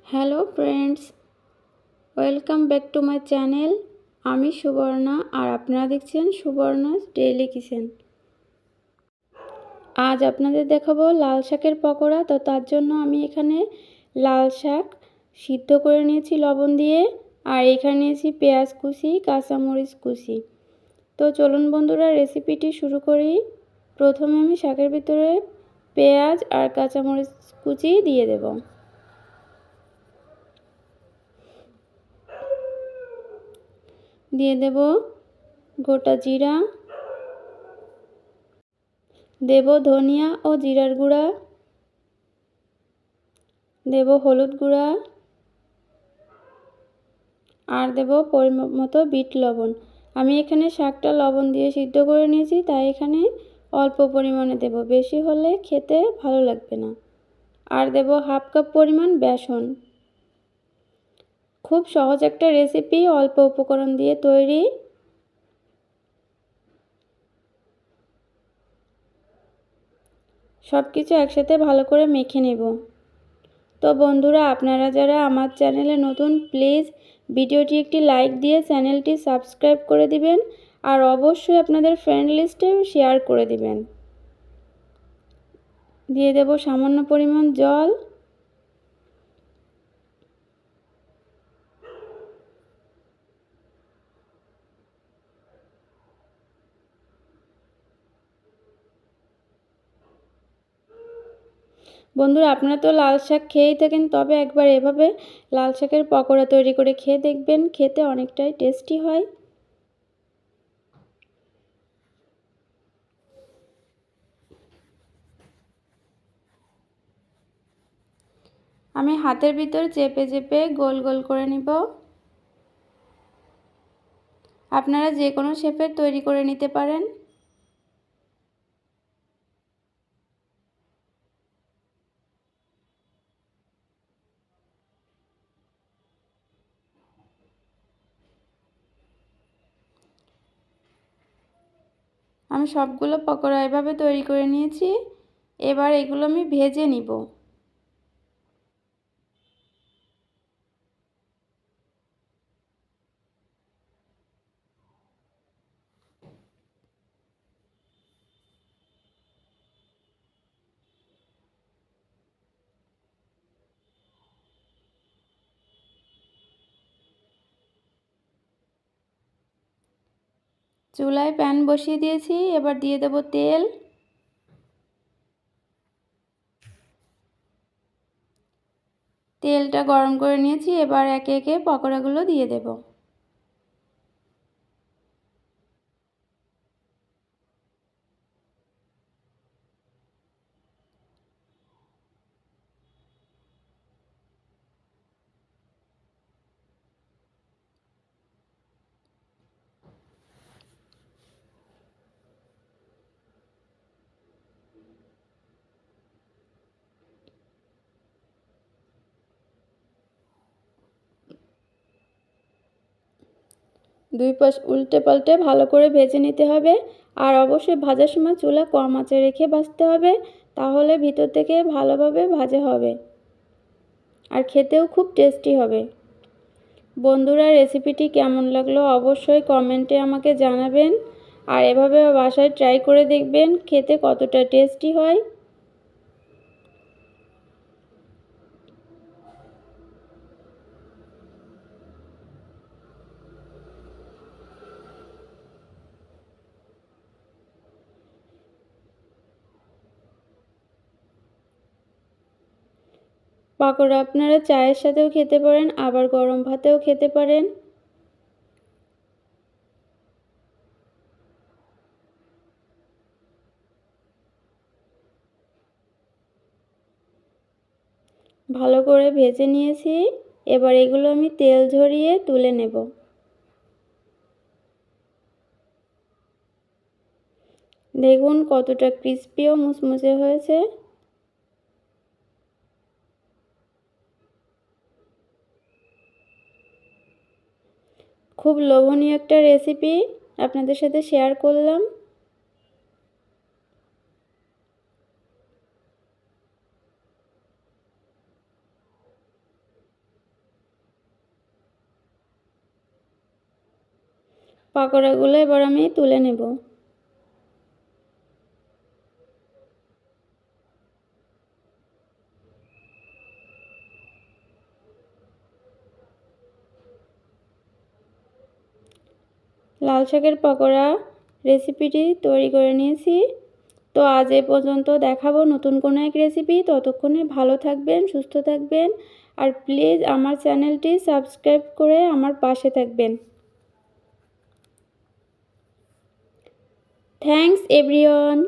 Hello friends, welcome back to my channel. আমি সুবর্ণা আর আপনারা দেখছেন সুবর্ণাস ডেইলি কিচেন। আজ আপনাদের দেখাবো লাল শাকের পকোড়া। তো তার জন্য আমি এখানে লাল শাক সিদ্ধ করে নিয়েছি লবণ দিয়ে, আর এখানে নিয়েছি পেঁয়াজ কুচি, কাঁচামরিচ কুচি। তো চলুন বন্ধুরা রেসিপিটি শুরু করি। প্রথমে আমি শাকের ভিতরে পেঁয়াজ আর কাঁচামরিচ কুচি দিয়ে দেব। দিয়ে দেব গোটা জিরা, দেব ধনিয়া ও জিরার গুঁড়া, দেব হলুদ গুঁড়া আর দেব পরিমাপ মতো বিট লবণ। আমি এখানে শাকটা লবণ দিয়ে সিদ্ধ করে নিয়েছি, তাই এখানে অল্প পরিমাণে দেব, বেশি হলে খেতে ভালো লাগবে না। আর দেব হাফ কাপ পরিমাণ বেসন। খুব সহজ একটা রেসিপি, অল্প উপকরণ দিয়ে তৈরি। সব কিছু একসাথে ভালো করে মেখে নেব। তো বন্ধুরা, আপনারা যারা আমার চ্যানেলে নতুন, প্লিজ ভিডিওটি একটি লাইক দিয়ে চ্যানেলটি সাবস্ক্রাইব করে দিবেন, আর অবশ্যই আপনাদের ফ্রেন্ড লিস্টে শেয়ার করে দিবেন। দিয়ে দেব সামান্য পরিমাণ জল। বন্ধুরা, আপনারা তো লাল শাক খেয়েই থাকেন, তবে একবার এভাবে লাল শাকের পকোড়া তৈরি করে খেয়ে দেখবেন, খেতে অনেকটাই টেস্টি হয়। আমি হাতের ভিতর চেপে চেপে গোল গোল করে নিব। আপনারা যে কোনো শেপের তৈরি করে নিতে পারেন। আমি সবগুলো পকোড়া এভাবে তৈরি করে নিয়েছি। এবার এগুলো আমি ভেজে নিব। চুলায় প্যান বসিয়ে দিয়েছি, এবার দিয়ে দেব তেল। তেলটা গরম করে নিয়েছি, এবার একে একে পকোড়াগুলো দিয়ে দেব। দুই পাশ উল্টে পাল্টে ভালো করে ভেজে নিতে হবে, আর অবশ্যই ভাজার সময় চুলা কম আঁচে রেখে ভাজতে হবে, তাহলে ভিতর থেকে ভালোভাবে ভাজা হবে আর খেতেও খুব টেস্টি হবে। বন্ধুরা, রেসিপিটি কেমন লাগলো অবশ্যই কমেন্টে আমাকে জানাবেন, আর এভাবে বাসায় ট্রাই করে দেখবেন খেতে কতটা টেস্টি হয়। পকোড়া আপনারা চায়ের সাথেও খেতে পারেন, আবার গরম ভাতেও খেতে পারেন। ভালো করে ভেজে নিয়েছি, এবার এগুলো আমি তেল ঝরিয়ে তুলে নেব। দেখুন কতটা ক্রিস্পি ও মুচমুচে হয়েছে। খুব লোভনীয় একটা রেসিপি আপনাদের সাথে শেয়ার করলাম। পাকোড়াগুলো এবার আমি তুলে নেব। লাল শাকের পকোড়া রেসিপিটি তৈরি করে নিয়েছি। তো আজ এ পর্যন্ত, দেখাবো নতুন কোনো এক রেসিপি। ততক্ষণে ভালো থাকবেন, সুস্থ থাকবেন, আর প্লিজ আমার চ্যানেলটি সাবস্ক্রাইব করে আমার পাশে থাকবেন। Thanks everyone.